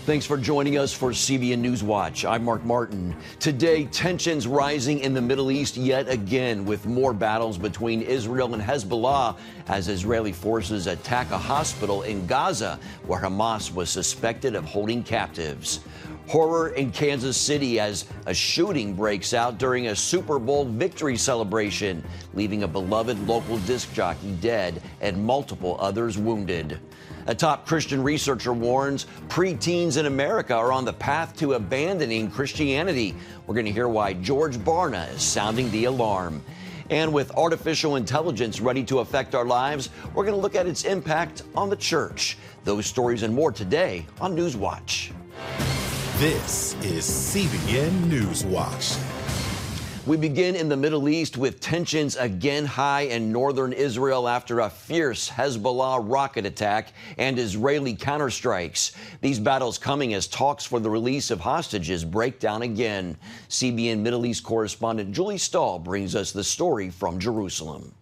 Thanks for joining us for CBN NewsWatch. I'm Mark Martin. Today, tensions rising in the Middle East yet again, with more battles between Israel and Hezbollah as Israeli forces attack a hospital in Gaza where Hamas was suspected of holding captives. Horror in Kansas City as a shooting breaks out during a Super Bowl victory celebration, leaving a beloved local disc jockey dead and multiple others wounded. A top Christian researcher warns preteens in America are on the path to abandoning Christianity. We're going to hear why George Barna is sounding the alarm. And with artificial intelligence ready to affect our lives, we're going to look at its impact on the church. Those stories and more today on NewsWatch. This is CBN NewsWatch. We begin in the Middle East with tensions again high in northern Israel after a fierce Hezbollah rocket attack and Israeli counterstrikes. These battles coming as talks for the release of hostages break down again. CBN Middle East correspondent Julie Stahl brings us the story from Jerusalem.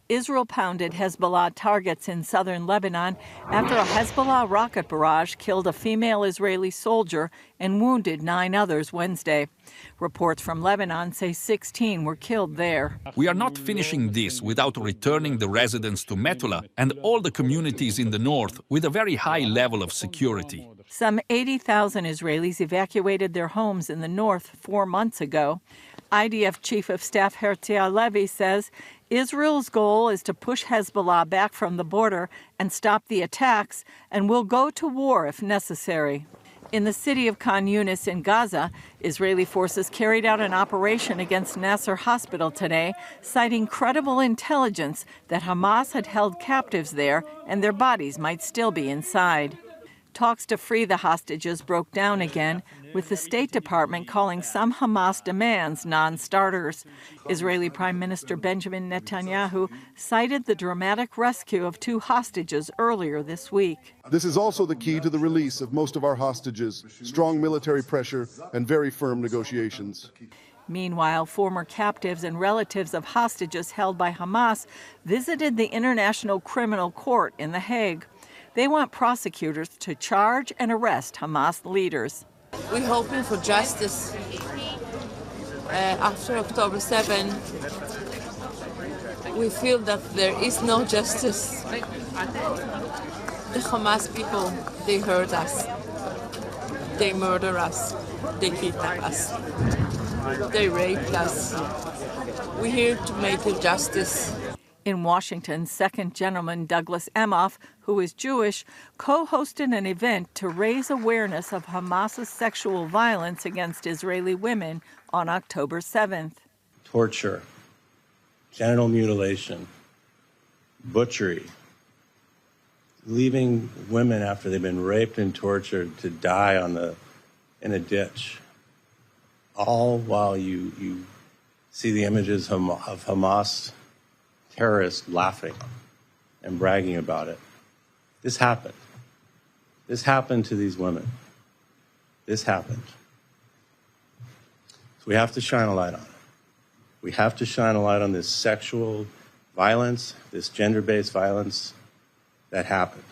Israel pounded Hezbollah targets in southern Lebanon after a Hezbollah rocket barrage killed a female Israeli soldier and wounded 9 others Wednesday. Reports from Lebanon say 16 were killed there. We are not finishing this without returning the residents to Metula and all the communities in the north with a very high level of security. Some 80,000 Israelis evacuated their homes in the north 4 months ago. IDF Chief of Staff Herzi Halevi says Israel's goal is to push Hezbollah back from the border and stop the attacks, and will go to war if necessary. In the city of Khan Yunis in Gaza, Israeli forces carried out an operation against Nasser Hospital today, citing credible intelligence that Hamas had held captives there and their bodies might still be inside. Talks to free the hostages broke down again, with the State Department calling some Hamas demands non-starters. Israeli Prime Minister Benjamin Netanyahu cited the dramatic rescue of 2 hostages earlier this week. This is also the key to the release of most of our hostages, strong military pressure and very firm negotiations. Meanwhile, former captives and relatives of hostages held by Hamas visited the International Criminal Court in The Hague. They want prosecutors to charge and arrest Hamas leaders. We're hoping for justice. After October 7, we feel that there is no justice. The Hamas people, they hurt us. They murder us. They kidnap us. They raped us. We're here to make a justice. In Washington, Second Gentleman Douglas Emhoff, who is Jewish, co-hosted an event to raise awareness of Hamas's sexual violence against Israeli women on October 7th. Torture, genital mutilation, butchery, leaving women after they've been raped and tortured to die in a ditch, all while you see the images of Hamas terrorists laughing and bragging about it. This happened. This happened to these women. This happened. So we have to shine a light on it. We have to shine a light on this sexual violence, this gender-based violence that happened.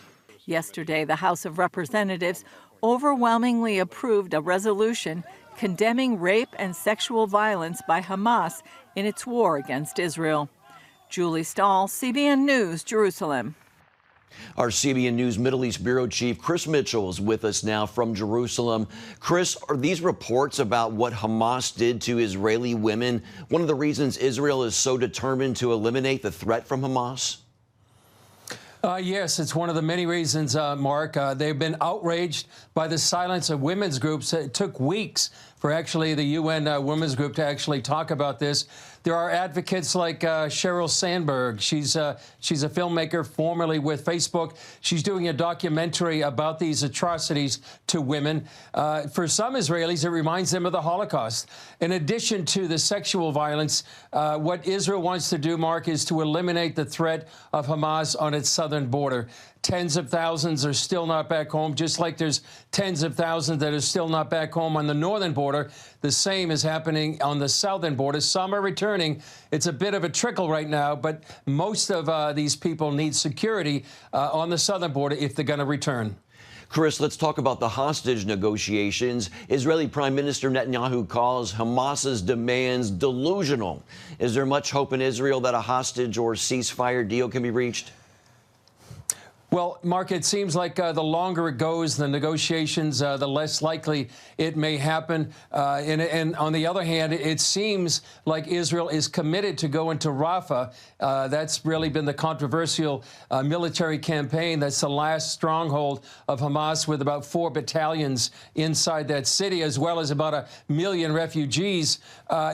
Yesterday, the House of Representatives overwhelmingly approved a resolution condemning rape and sexual violence by Hamas in its war against Israel. Julie Stahl, CBN News, Jerusalem. Our CBN News Middle East Bureau Chief Chris Mitchell is with us now from Jerusalem. Chris, are these reports about what Hamas did to Israeli women one of the reasons Israel is so determined to eliminate the threat from Hamas? Yes, it's one of the many reasons, Mark. They've been outraged by the silence of women's groups. It took weeks for actually the UN Women's Group to actually talk about this. There are advocates like Sheryl Sandberg. She's a filmmaker formerly with Facebook. She's doing a documentary about these atrocities to women. For some Israelis, it reminds them of the Holocaust. In addition to the sexual violence, what Israel wants to do, Mark, is to eliminate the threat of Hamas on its southern border. Tens of thousands are still not back home, just like there's tens of thousands that are still not back home on the northern border. The same is happening on the southern border. Some are returning. It's a bit of a trickle right now, but most of these people need security on the southern border if they're going to return. Chris, let's talk about the hostage negotiations. Israeli Prime Minister Netanyahu calls Hamas's demands delusional. Is there much hope in Israel that a hostage or ceasefire deal can be reached? Well, Mark, it seems like the longer it goes, the negotiations, the less likely it may happen. And on the other hand, it seems like Israel is committed to go into Rafah. That's really been the controversial military campaign. That's the last stronghold of Hamas, with about 4 battalions inside that city, as well as about 1 million refugees.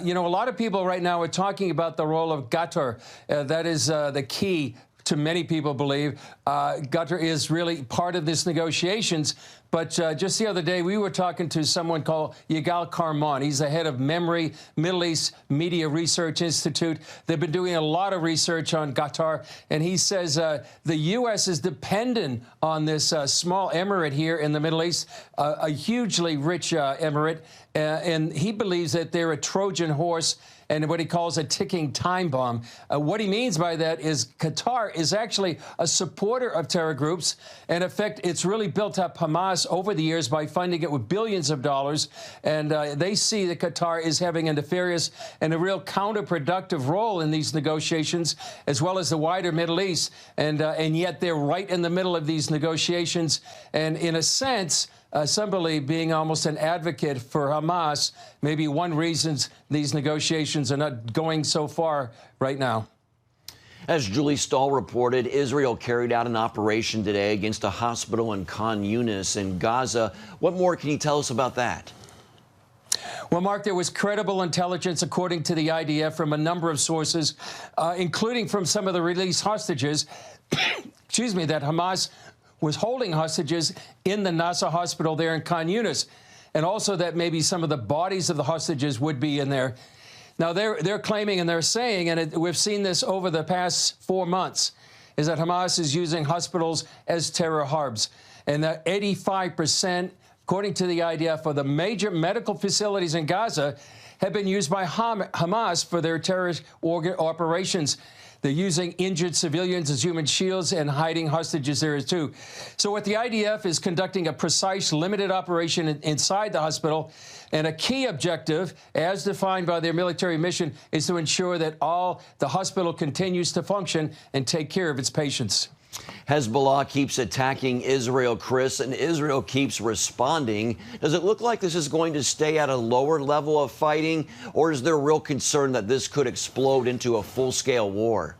You know, a lot of people right now are talking about the role of Qatar. That is the key to many people believe. Qatar is really part of this negotiations. But just the other day, we were talking to someone called Yigal Karman. He's the head of Memory Middle East Media Research Institute. They've been doing a lot of research on Qatar, and he says the U.S. is dependent on this small emirate here in the Middle East, a hugely rich emirate, and he believes that they're a Trojan horse and what he calls a ticking time bomb. What he means by that is Qatar is actually a supporter of terror groups. In effect, it's really built up Hamas over the years by funding it with billions of dollars. And they see that Qatar is having a nefarious and a real counterproductive role in these negotiations, as well as the wider Middle East. And yet they're right in the middle of these negotiations. And in a sense, some believe being almost an advocate for Hamas, maybe one reason these negotiations are not going so far right now. As Julie Stahl reported, Israel carried out an operation today against a hospital in Khan Yunis in Gaza. What more can you tell us about that? Well, Mark, there was credible intelligence, according to the IDF, from a number of sources, including from some of the released hostages, excuse me, that Hamas was holding hostages in the Nasser hospital there in Khan Yunis, and also that maybe some of the bodies of the hostages would be in there. Now, they're claiming and they're saying, and we've seen this over the past 4 months, is that Hamas is using hospitals as terror hubs, and that 85%, according to the IDF, of the major medical facilities in Gaza have been used by Hamas for their terrorist operations. They're using injured civilians as human shields and hiding hostages there too. So what the IDF is conducting a precise, limited operation inside the hospital, and a key objective, as defined by their military mission, is to ensure that the hospital continues to function and take care of its patients. Hezbollah keeps attacking Israel, Chris, and Israel keeps responding. Does it look like this is going to stay at a lower level of fighting, or is there real concern that this could explode into a full-scale war?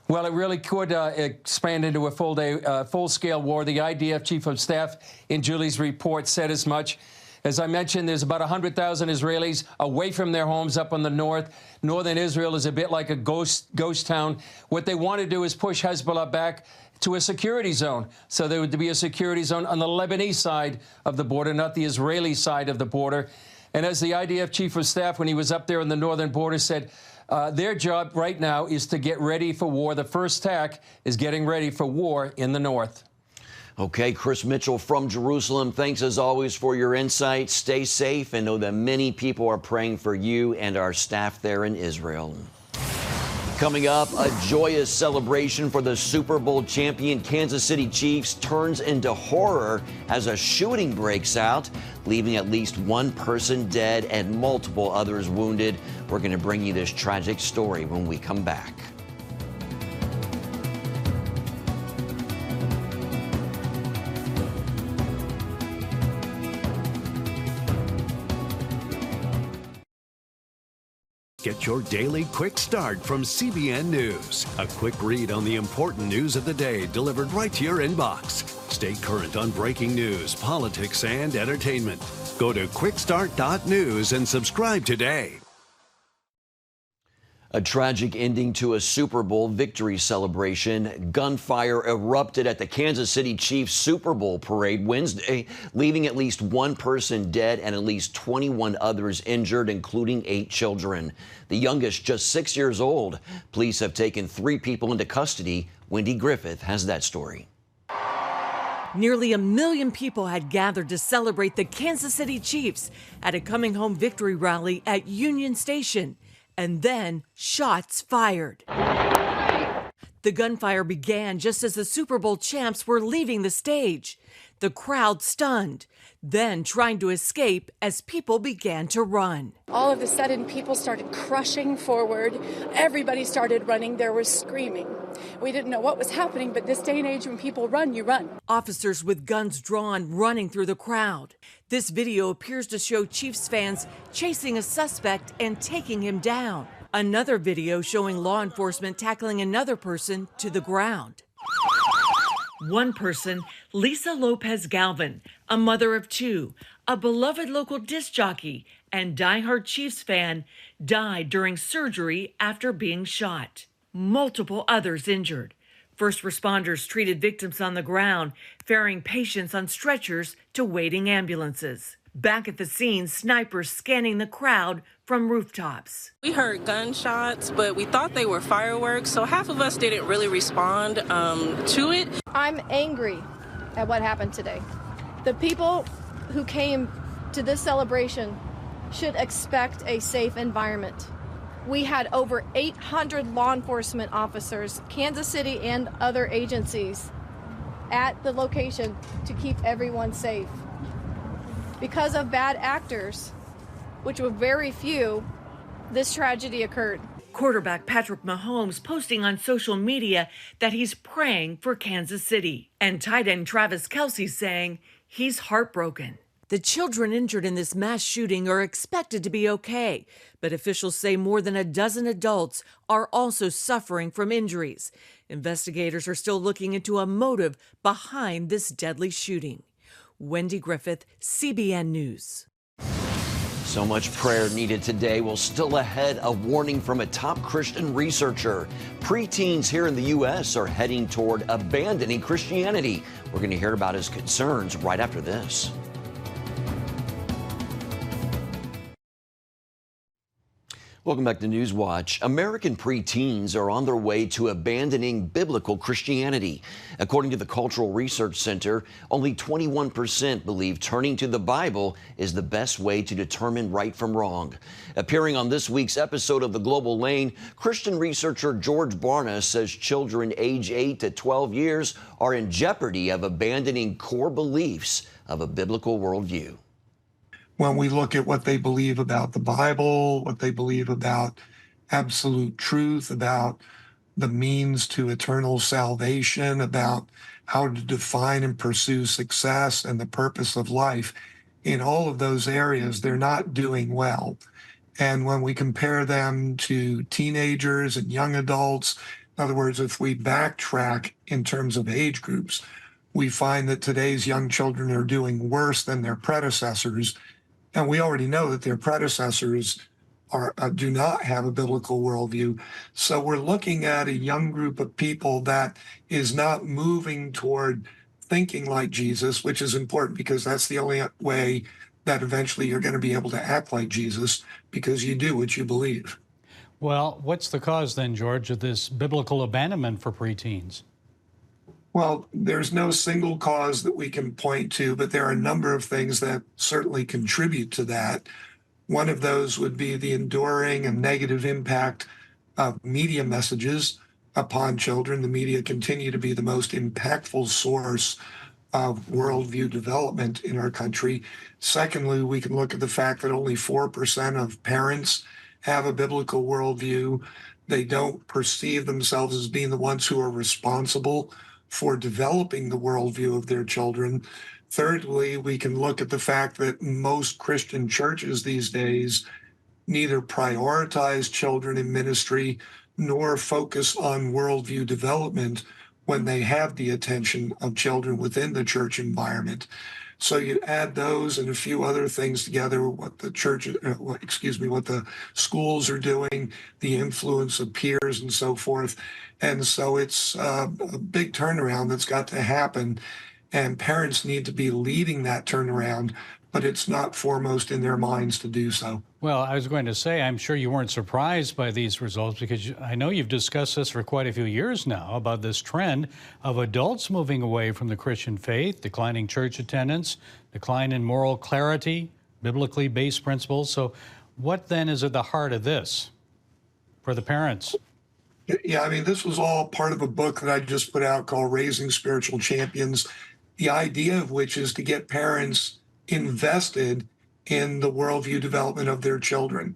Well, it really could expand into a full-scale war. The IDF chief of staff in Julie's report said as much. As I mentioned, there's about 100,000 Israelis away from their homes up on the north. Northern Israel is a bit like a ghost town. What they want to do is push Hezbollah back to a security zone. So there would be a security zone on the Lebanese side of the border, not the Israeli side of the border. And as the IDF chief of staff, when he was up there on the northern border, said, their job right now is to get ready for war. The first tack is getting ready for war in the north. Okay, Chris Mitchell from Jerusalem, thanks as always for your insights. Stay safe and know that many people are praying for you and our staff there in Israel. Coming up, a joyous celebration for the Super Bowl champion Kansas City Chiefs turns into horror as a shooting breaks out, leaving at least one person dead and multiple others wounded. We're going to bring you this tragic story when we come back. Get your daily quick start from CBN News. A quick read on the important news of the day delivered right to your inbox. Stay current on breaking news, politics, and entertainment. Go to quickstart.news and subscribe today. A tragic ending to a Super Bowl victory celebration. Gunfire erupted at the Kansas City Chiefs Super Bowl parade Wednesday, leaving at least one person dead and at least 21 others injured, including 8 children. The youngest just 6 years old. Police have taken 3 people into custody. Wendy Griffith has that story. Nearly 1 million people had gathered to celebrate the Kansas City Chiefs at a coming home victory rally at Union Station. And then shots fired. The gunfire began just as the Super Bowl champs were leaving the stage. the crowd stunned, then trying to escape as people began to run. All of a sudden, people started crushing forward. Everybody started running. There was screaming. We didn't know what was happening, but this day and age, when people run, you run. Officers with guns drawn running through the crowd. This video appears to show Chiefs fans chasing a suspect and taking him down. Another video showing law enforcement tackling another person to the ground. One person, Lisa Lopez-Galvan, a mother of two, a beloved local disc jockey, and diehard Chiefs fan, died during surgery after being shot. Multiple others injured. First responders treated victims on the ground, ferrying patients on stretchers to waiting ambulances. Back at the scene, snipers scanning the crowd from rooftops. We heard gunshots, but we thought they were fireworks, so half of us didn't really respond to it. I'm angry at what happened today. The people who came to this celebration should expect a safe environment. We had over 800 law enforcement officers, Kansas City and other agencies, at the location to keep everyone safe. Because of bad actors, which were very few, this tragedy occurred. Quarterback Patrick Mahomes posting on social media that he's praying for Kansas City. And tight end Travis Kelce saying he's heartbroken. The children injured in this mass shooting are expected to be okay, but officials say more than a dozen adults are also suffering from injuries. Investigators are still looking into a motive behind this deadly shooting. Wendy Griffith, CBN News. So much prayer needed today. Well, still ahead, a warning from a top Christian researcher. Preteens here in the U.S. are heading toward abandoning Christianity. We're going to hear about his concerns right after this. Welcome back to NewsWatch. American preteens are on their way to abandoning biblical Christianity. According to the Cultural Research Center, only 21% believe turning to the Bible is the best way to determine right from wrong. Appearing on this week's episode of The Global Lane, Christian researcher George Barna says children age 8 to 12 years are in jeopardy of abandoning core beliefs of a biblical worldview. When we look at what they believe about the Bible, what they believe about absolute truth, about the means to eternal salvation, about how to define and pursue success and the purpose of life, in all of those areas, they're not doing well. And when we compare them to teenagers and young adults, in other words, if we backtrack in terms of age groups, we find that today's young children are doing worse than their predecessors. And we already know that their predecessors do not have a biblical worldview. So we're looking at a young group of people that is not moving toward thinking like Jesus, which is important because that's the only way that eventually you're going to be able to act like Jesus, because you do what you believe. Well, what's the cause then, George, of this biblical abandonment for preteens? Well, there's no single cause that we can point to, but there are a number of things that certainly contribute to that. One of those would be the enduring and negative impact of media messages upon children. The media continue to be the most impactful source of worldview development in our country. Secondly, we can look at the fact that only 4% of parents have a biblical worldview. They don't perceive themselves as being the ones who are responsible for developing the worldview of their children. Thirdly, we can look at the fact that most Christian churches these days neither prioritize children in ministry nor focus on worldview development when they have the attention of children within the church environment. So you add those and a few other things together, what the what the schools are doing, the influence of peers and so forth. And so it's a big turnaround that's got to happen. And parents need to be leading that turnaround, but it's not foremost in their minds to do so. Well, I was going to say, I'm sure you weren't surprised by these results, because I know you've discussed this for quite a few years now about this trend of adults moving away from the Christian faith, declining church attendance, decline in moral clarity, biblically based principles. So what then is at the heart of this for the parents? Yeah, I mean, this was all part of a book that I just put out called Raising Spiritual Champions. The idea of which is to get parents invested in the worldview development of their children.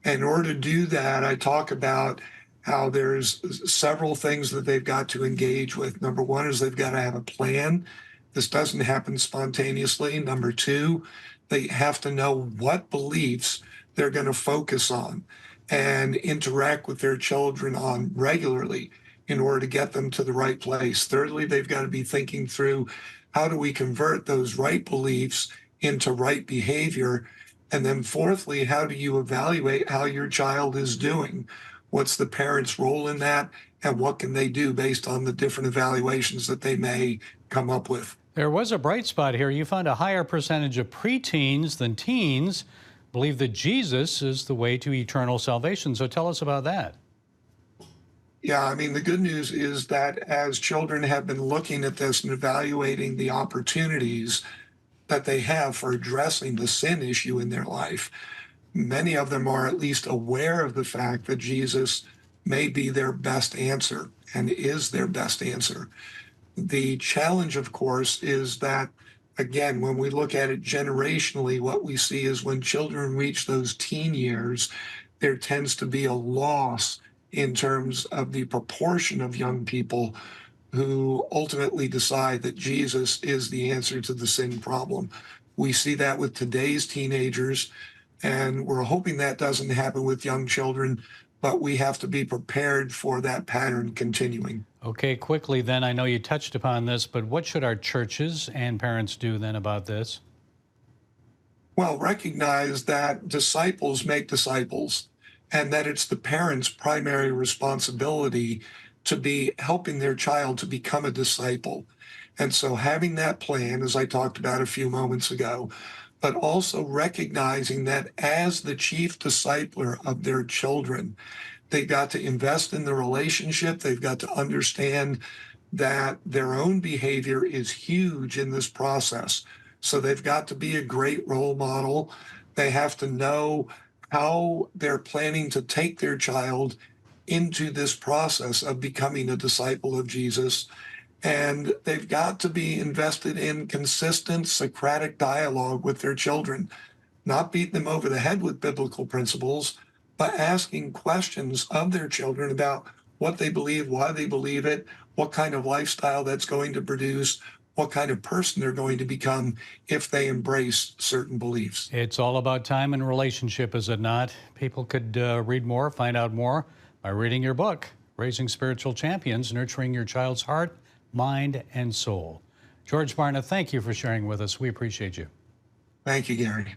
And in order to do that, I talk about how there's several things that they've got to engage with. Number one is they've got to have a plan. This doesn't happen spontaneously. Number two, they have to know what beliefs they're going to focus on and interact with their children on regularly in order to get them to the right place. Thirdly, they've got to be thinking through how do we convert those right beliefs into right behavior? And then fourthly, how do you evaluate how your child is doing? What's the parent's role in that? And what can they do based on the different evaluations that they may come up with? There was a bright spot here. You found a higher percentage of preteens than teens believe that Jesus is the way to eternal salvation. So tell us about that. Yeah, I mean, the good news is that as children have been looking at this and evaluating the opportunities that they have for addressing the sin issue in their life, many of them are at least aware of the fact that Jesus may be their best answer and is their best answer. The challenge, of course, is that, again, when we look at it generationally, what we see is when children reach those teen years, there tends to be a loss in terms of the proportion of young people who ultimately decide that Jesus is the answer to the sin problem. We see that with today's teenagers, and we're hoping that doesn't happen with young children, but we have to be prepared for that pattern continuing. Okay, quickly then, I know you touched upon this, but what should our churches and parents do then about this? Well, recognize that disciples make disciples, and that it's the parents' primary responsibility to be helping their child to become a disciple. And so having that plan, as I talked about a few moments ago, but also recognizing that as the chief discipler of their children, they've got to invest in the relationship. They've got to understand that their own behavior is huge in this process. So they've got to be a great role model. They have to know how they're planning to take their child into this process of becoming a disciple of Jesus. And they've got to be invested in consistent Socratic dialogue with their children, not beat them over the head with biblical principles, but asking questions of their children about what they believe, why they believe it, what kind of lifestyle that's going to produce, what kind of person they're going to become if they embrace certain beliefs. It's all about time and relationship, is it not? People could read more, find out more by reading your book, Raising Spiritual Champions, Nurturing Your Child's Heart, Mind, and Soul. George Barna, thank you for sharing with us. We appreciate you. Thank you, Gary.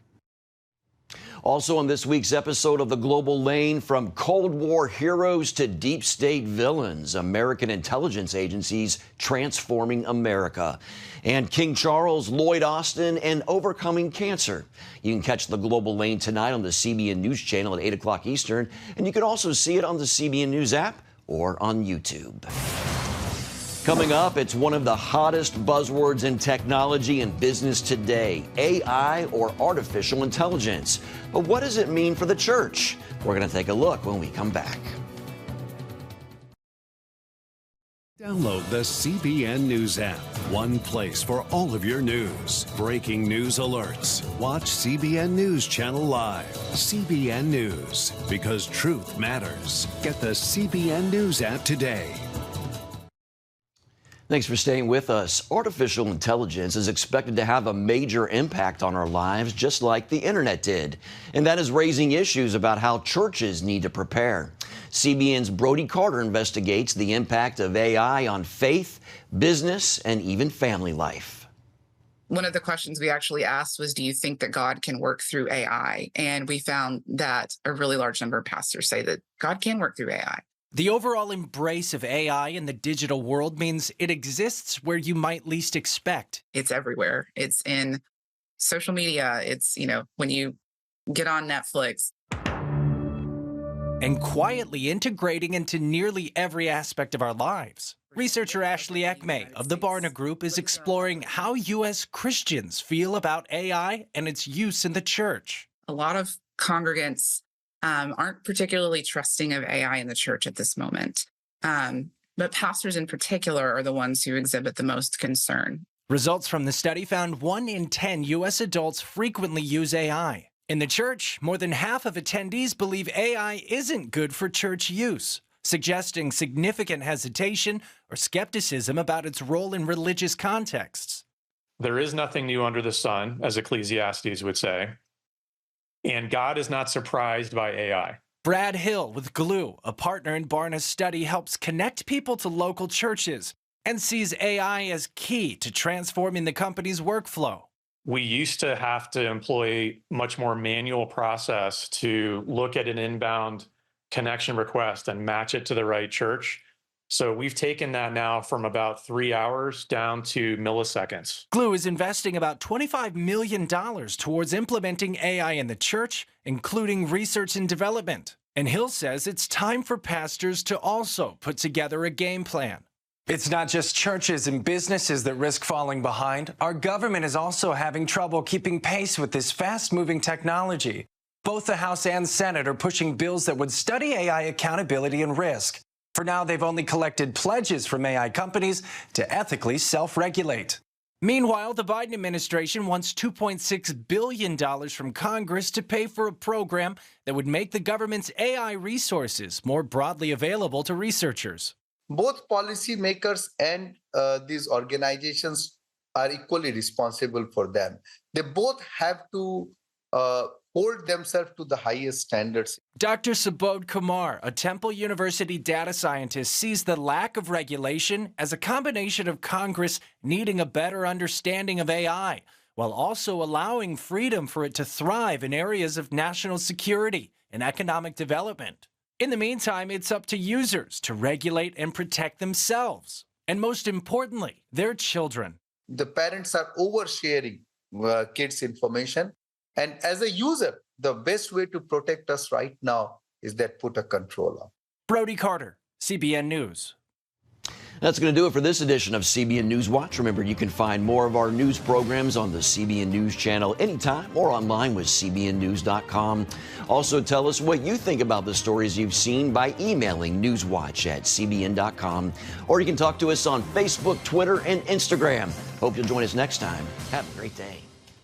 Also on this week's episode of The Global Lane, from Cold War heroes to deep state villains, American intelligence agencies transforming America. And King Charles, Lloyd Austin, and overcoming cancer. You can catch The Global Lane tonight on the CBN News Channel at 8 o'clock Eastern, and you can also see it on the CBN News app or on YouTube. Coming up, it's one of the hottest buzzwords in technology and business today, AI, or artificial intelligence. But what does it mean for the church? We're going to take a look when we come back. Download the CBN News app. One place for all of your news. Breaking news alerts. Watch CBN News Channel Live. CBN News, because truth matters. Get the CBN News app today. Thanks for staying with us. Artificial intelligence is expected to have a major impact on our lives, just like the internet did. And that is raising issues about how churches need to prepare. CBN's Brody Carter investigates the impact of AI on faith, business, and even family life. One of the questions we actually asked was, do you think that God can work through AI? And we found that a really large number of pastors say that God can work through AI. The overall embrace of AI in the digital world means it exists where you might least expect. It's everywhere. It's in social media. It's, when you get on Netflix. And quietly integrating into nearly every aspect of our lives. Researcher Ashley Ekme of the Barna Group is exploring how U.S. Christians feel about AI and its use in the church. A lot of congregants aren't particularly trusting of AI in the church at this moment. But pastors in particular are the ones who exhibit the most concern. Results from the study found 1 in 10 U.S. adults frequently use AI. In the church, more than half of attendees believe AI isn't good for church use, suggesting significant hesitation or skepticism about its role in religious contexts. There is nothing new under the sun, as Ecclesiastes would say, and God is not surprised by AI. Brad Hill with Glue, a partner in Barna's study, helps connect people to local churches and sees AI as key to transforming the company's workflow. We used to have to employ much more manual process to look at an inbound connection request and match it to the right church. So we've taken that now from about 3 hours down to milliseconds. Glue is investing about $25 million towards implementing AI in the church, including research and development. And Hill says it's time for pastors to also put together a game plan. It's not just churches and businesses that risk falling behind. Our government is also having trouble keeping pace with this fast-moving technology. Both the House and Senate are pushing bills that would study AI accountability and risk. For now, they've only collected pledges from AI companies to ethically self-regulate. Meanwhile, the Biden administration wants $2.6 billion from Congress to pay for a program that would make the government's AI resources more broadly available to researchers. Both policymakers and these organizations are equally responsible for them. They both have to hold themselves to the highest standards. Dr. Subodh Kumar, a Temple University data scientist, sees the lack of regulation as a combination of Congress needing a better understanding of AI, while also allowing freedom for it to thrive in areas of national security and economic development. In the meantime, it's up to users to regulate and protect themselves, and most importantly, their children. The parents are oversharing kids' information. And as a user, the best way to protect us right now is that put a control on. Brody Carter, CBN News. That's going to do it for this edition of CBN News Watch. Remember, you can find more of our news programs on the CBN News channel anytime or online with cbnnews.com. Also, tell us what you think about the stories you've seen by emailing newswatch@cbn.com. Or you can talk to us on Facebook, Twitter, and Instagram. Hope you'll join us next time. Have a great day.